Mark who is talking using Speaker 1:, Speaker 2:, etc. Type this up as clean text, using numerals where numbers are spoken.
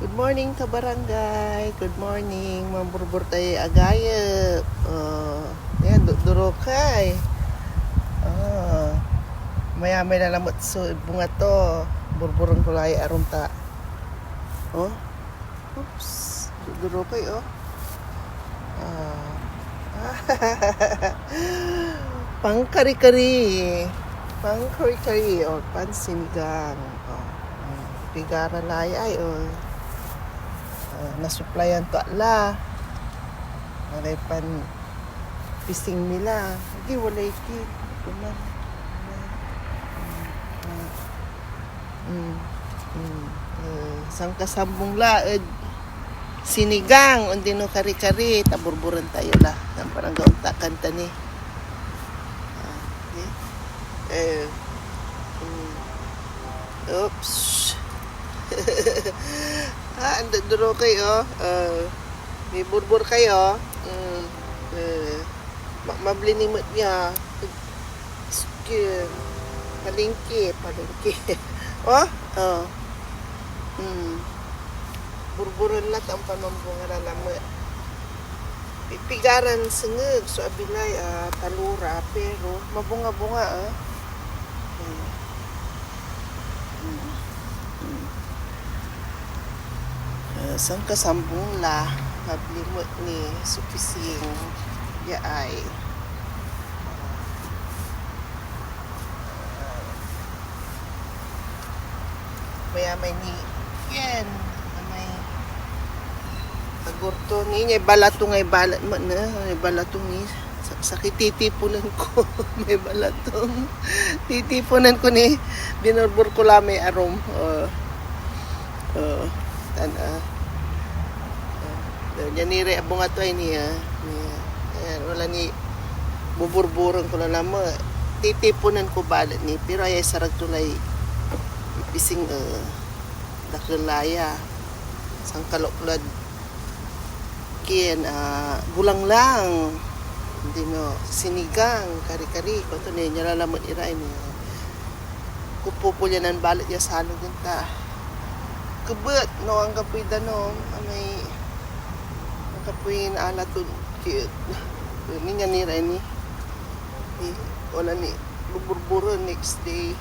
Speaker 1: Good morning ka barangay. Good morning. Mamburbur tayo agayep. Yan, duro kay. Maya may nalamot so bunga to. Burburong kulay aron ta. Oh. Oops. Duro kay oh. Pang kari-kari. Pang kari-kari or pansinigang. Pigara layay oh. Nasuplayan to ala. Walay pan pising nila. Hindi walay kit. Kuman. Sang kasambong laed. Sinigang undi no kari-kari taburburan tayo la. Nang parang gaunta kanta ni. Oops. Anduro kayo. May burbur kayo. Mablinimot niya. Skin. Palingki. Oh? Burburan lang ang pamambunga na lamot. Pipigaran sengeg. So abilay talura. Pero mabunga-bunga sang kasambong la mablimot ni supising yaay maya may ni yan may agurto ni ngay balatong ngay balat mo na may balatong ni sakit titipunan ko may balatong titipunan ko ni binurbur ko la may arom yan nire abong ato ay niya. Ayan, wala ni buburburan ko na lama. Titipunan ko balat ni. Pero ay sarag tulay ipising daklaya. Sang kaloklad. Kian, gulang lang. Hindi mo, sinigang, kari-kari. Kung ito niya, nilalaman irain niya. Kupupulyan ang balat niya sa halong ginta. Kubet, no, ang kapwida no. May kapuin ala to cute. Ni nga ni Rani. Wala ni burburo next day.